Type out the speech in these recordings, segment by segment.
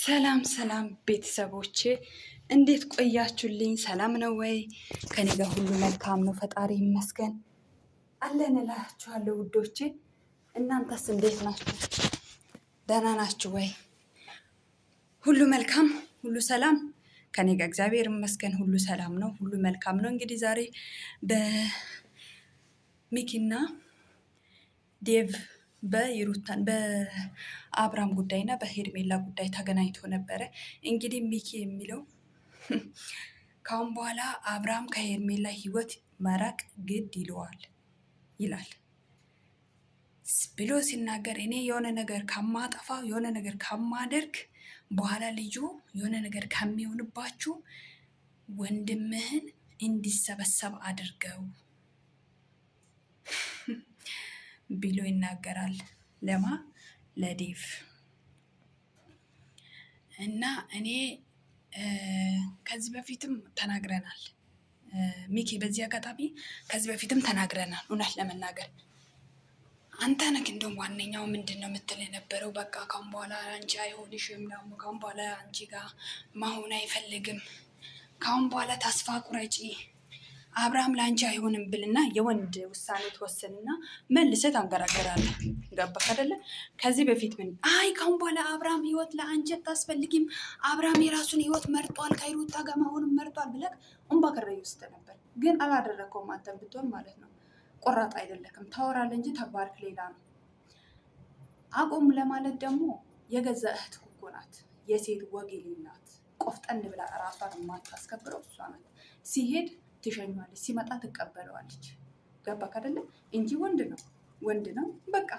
ሰላም ሰላም ቤተሰቦቼ እንዴት ቆያችሁልኝ? ሰላም ነው ወይ? ከኔ ጋር ሁሉ መልካም ነው፣ ፈጣሪ ይመስገን አለን እላችኋለሁ ውዶቼ። እናንተስ እንዴት ናችሁ? ደህና ናችሁ ወይ? ሁሉ መልካም፣ ሁሉ ሰላም ከኔ ጋር እግዚአብሔር ይመስገን ሁሉ ሰላም ነው፣ ሁሉ መልካም ነው። እንግዲህ ዛሬ በሚኪና ዴቭ በይሩታን በአብራም ጉዳይና በሄርሜላ ጉዳይ ተገናኝቶ ነበረ። እንግዲህ ሚኪ የሚለው ካሁን በኋላ አብራም ከሄርሜላ ህይወት መራቅ ግድ ይለዋል ይላል ብሎ ሲናገር፣ እኔ የሆነ ነገር ከማጠፋ የሆነ ነገር ከማደርግ በኋላ ልጁ የሆነ ነገር ከሚሆንባችሁ ወንድምህን እንዲሰበሰብ አድርገው ብሎ ይናገራል። ለማ ለዴቭ እና እኔ ከዚህ በፊትም ተናግረናል። ሚኪ በዚህ አጋጣሚ ከዚህ በፊትም ተናግረናል። እውነት ለመናገር አንተ ነህ እንደውም ዋነኛው ምንድን ነው የምትል የነበረው፣ በቃ ካሁን በኋላ አንቺ አይሆንሽም፣ ደግሞ ካሁን በኋላ አንቺ ጋር መሆን አይፈልግም፣ ካሁን በኋላ ተስፋ ቁረጪ፣ አብርሃም ለአንቺ አይሆንም ብልና የወንድ ውሳኔ ትወስንና መልሰህ ታንገራገራለህ። ገባህ አይደለ? ከዚህ በፊት ምን አይ ካሁን በኋላ አብርሃም ህይወት ለአንቺ አታስፈልጊም፣ አብርሃም የራሱን ህይወት መርጧል፣ ከይሩታ ጋር መሆኑን መርጧል ብለህ እንባ ከረዩ ውስጥ ነበር። ግን አላደረከውም። አንተን ብትሆን ማለት ነው ቆራጥ አይደለክም። ታወራለህ እንጂ ተግባርክ ሌላ ነው። አቁም ለማለት ደግሞ የገዛ እህት እኮ ናት፣ የሴት ወግ የሌላት ቆፍጠን ብላ ራሷን የማታስከብረው እሷ ናት። ሲሄድ ትሸኛለች፣ ሲመጣ ትቀበለዋለች። ገባክ አይደለ? እንጂ ወንድ ነው በቃ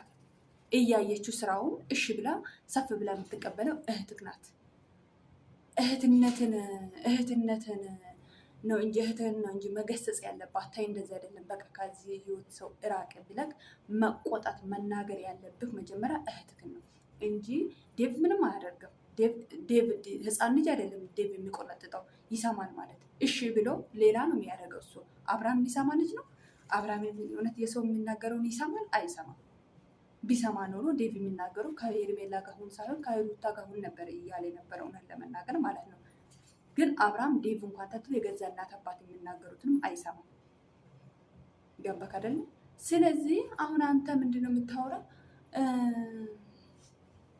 እያየችው ስራውን እሺ ብላ ሰፍ ብላ የምትቀበለው እህትክ ናት። እህትነትን ነው እንጂ እህትህን ነው እንጂ መገሰጽ ያለባት። ታይ እንደዚህ አይደለም፣ በቃ ከዚህ ህይወት ሰው እራቅ ብለክ መቆጣት መናገር ያለብህ መጀመሪያ እህትክን ነው እንጂ ዴቭ ምንም አያደርግም። ዴቭ ህፃን ልጅ አይደለም። ዴቭ የሚቆነጥጠው ይሰማል ማለት እሺ ብሎ ሌላ ነው የሚያደርገው። እሱ አብርሃም የሚሰማ ልጅ ነው። አብርሃም እውነት የሰው የሚናገረውን ይሰማል? አይሰማም። ቢሰማ ኖሮ ዴቭ የሚናገረው ከሄርሜላ ጋር ሁን ሳይሆን ከሩታ ጋር ሁን ነበር እያለ የነበረው እውነት ለመናገር ማለት ነው። ግን አብርሃም ዴቭ እንኳን ተትሎ የገዛ እናት አባት የሚናገሩትንም አይሰማም። ገባክ አይደለ? ስለዚህ አሁን አንተ ምንድን ነው የምታወራው?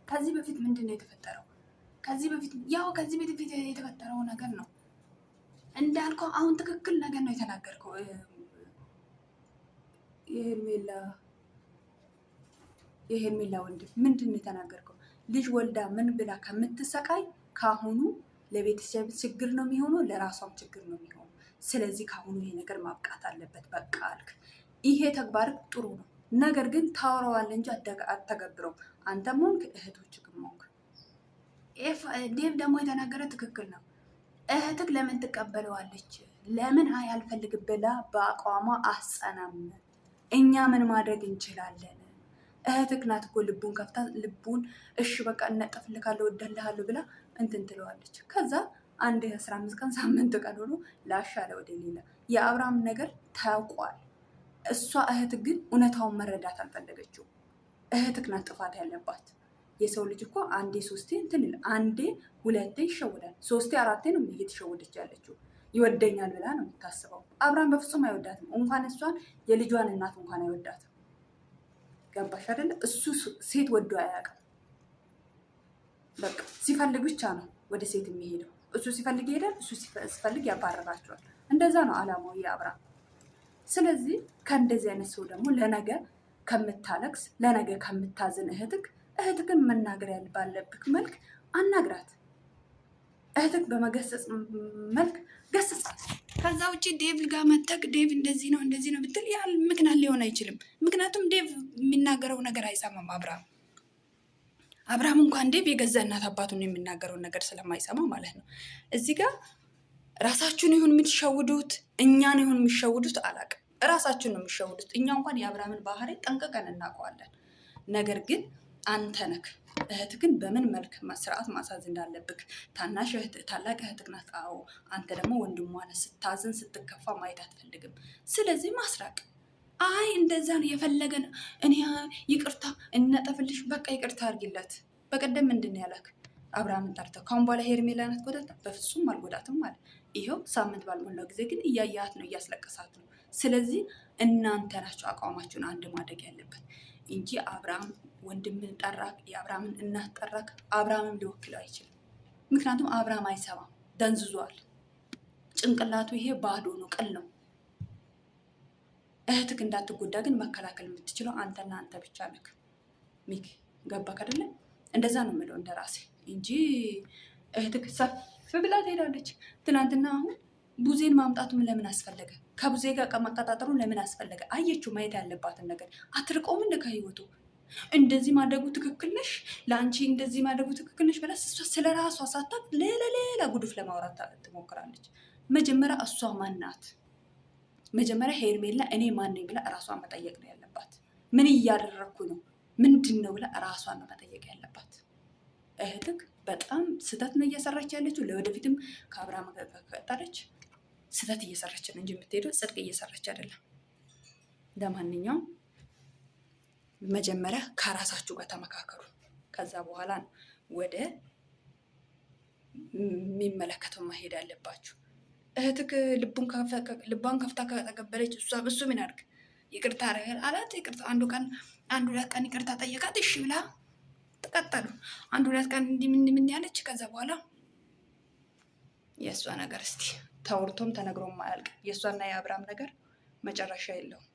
ከዚህ በፊት ምንድን ነው የተፈጠረው? ከዚህ በፊት የተፈጠረው ነገር ነው እንዳልከው። አሁን ትክክል ነገር ነው የተናገርከው። የሄርሜላ ወንድም ምንድን ነው የተናገርከው? ልጅ ወልዳ ምን ብላ ከምትሰቃይ ካሁኑ ለቤተሰብ ችግር ነው የሚሆነው፣ ለራሷም ችግር ነው የሚሆነው። ስለዚህ ካሁኑ ይሄ ነገር ማብቃት አለበት በቃ አልክ። ይሄ ተግባር ጥሩ ነው፣ ነገር ግን ታወራዋለህ እንጂ አተገብረው። አንተም ሆንክ እህቶች ግሞንክ ዴቭ ደግሞ የተናገረ ትክክል ነው። እህትክ ለምን ትቀበለዋለች? ለምን አልፈልግ ብላ በአቋሟ አስጸናም። እኛ ምን ማድረግ እንችላለን? እህትክ ናት እኮ ልቡን ከፍታ ልቡን እሺ በቃ እነጠፍልካለሁ ወደልሃለሁ ብላ እንትን ትለዋለች። ከዛ አንድ 15 ቀን ሳምንት ቀን ሆኖ ላሻለ ወደ ሌላ የአብርሃም ነገር ታውቋል። እሷ እህትክ ግን እውነታውን መረዳት አልፈለገችው። እህትክ ናት ጥፋት ያለባት። የሰው ልጅ እኮ አንዴ ሶስቴ እንትን አንዴ ሁለቴ ይሸውዳል፣ ሶስቴ አራቴ ነው እየተሸወደች ያለችው። ይወደኛል ብላ ነው የምታስበው። አብርሃም በፍጹም አይወዳትም። እንኳን እሷን የልጇን እናት እንኳን አይወዳትም። ገባሽ አይደለ? እሱ ሴት ወዶ አያውቅም። በቃ ሲፈልግ ብቻ ነው ወደ ሴት የሚሄደው። እሱ ሲፈልግ ይሄዳል፣ እሱ ሲፈልግ ያባረራቸዋል። እንደዛ ነው አላማው የአብርሃም። ስለዚህ ከእንደዚህ አይነት ሰው ደግሞ ለነገ ከምታለቅስ ለነገ ከምታዝን እህትክን መናገር ባለብክ መልክ አናግራት። እህትክ በመገሰጽ መልክ ገሰጻት። ከዛ ውጭ ዴቭ ጋር መተክ ዴቭ እንደዚህ ነው ብትል ያህል ምክንያት ሊሆን አይችልም። ምክንያቱም ዴቭ የሚናገረው ነገር አይሰማም። አብርሃም እንኳን ዴቭ የገዛ እናት አባቱን የሚናገረውን ነገር ስለማይሰማ ማለት ነው። እዚህ ጋር ራሳችሁን ይሁን የምትሸውዱት እኛን ይሁን የሚሸውዱት አላውቅም። ራሳችሁን ነው የሚሸውዱት። እኛ እንኳን የአብርሃምን ባህሪ ጠንቅቀን እናውቀዋለን። ነገር ግን አንተ ነክ እህትክን በምን መልክ ስርዓት ማሳዝ እንዳለብክ። ታናሽ ታላቅ እህትክ ናት። አዎ አንተ ደግሞ ወንድሟ ነህ። ስታዝን ስትከፋ ማየት አትፈልግም። ስለዚህ ማስራቅ። አይ እንደዛ ነው የፈለገን እኔ ይቅርታ እነጠፍልሽ በቃ ይቅርታ አድርጊለት። በቀደም ምንድን ያለክ አብርሃምን ጠርተው ካሁን በኋላ ሄርሜላ ናት ጎዳት? በፍጹም አልጎዳትም ማለት ይኸው ሳምንት ባልሞላው ጊዜ ግን እያያት ነው፣ እያስለቀሳት ነው። ስለዚህ እናንተ ናችሁ አቋማችሁን አንድ ማድረግ ያለበት እንጂ አብርሃም ወንድምን ጠራክ፣ የአብርሃምን እናት ጠራክ፣ አብርሃምም ሊወክለው አይችልም። ምክንያቱም አብርሃም አይሰማም፣ ደንዝዟል። ጭንቅላቱ ይሄ ባዶ ነው፣ ቅል ነው። እህትክ እንዳትጎዳ ግን መከላከል የምትችለው አንተና አንተ ብቻ ነክ። ሚክ ገባክ አይደለ? እንደዛ ነው የምለው እንደ ራሴ እንጂ እህትክ ሰፍ ብላ ትሄዳለች። ትናንትና አሁን ቡዜን ማምጣቱን ለምን አስፈለገ? ከቡዜ ጋር መቀጣጠሩን ለምን አስፈለገ? አየችው ማየት ያለባትን ነገር አትርቀውም። እንደ ከህይወቱ እንደዚህ ማድረጉ ትክክል ነሽ፣ ለአንቺ እንደዚህ ማድረጉ ትክክል ነሽ ብላ ስለ ራሷ ሳታውቅ ሌላ ጉድፍ ለማውራት ትሞክራለች። መጀመሪያ እሷ ማናት? መጀመሪያ ሄርሜላ እኔ ማን ነኝ ብላ እራሷን መጠየቅ ነው ያለባት። ምን እያደረግኩ ነው ምንድን ነው ብላ እራሷን ነው መጠየቅ ያለባት። እህትክ በጣም ስህተት ነው እየሰራች ያለችው። ለወደፊትም ከአብርሃም ከቀጠለች ስህተት እየሰራች ነው እንጂ የምትሄደው ጽድቅ እየሰራች አይደለም። ለማንኛውም መጀመሪያ ከራሳችሁ ጋር ተመካከሩ። ከዛ በኋላ ነው ወደ የሚመለከተው መሄድ አለባችሁ። እህትክ ልቧን ከፍታ ከተቀበለች እሱ ምን አድርግ ይቅርታ አላት። ይቅርታ አንድ ሁለት ቀን ይቅርታ ጠየቃት። እሺ ብላ ተቀጠሉ። አንድ ሁለት ቀን እንዲህ ምን ያለች። ከዛ በኋላ የእሷ ነገር እስቲ ተወርቶም ተነግሮም አያልቅ። የእሷና የአብርሃም ነገር መጨረሻ የለውም።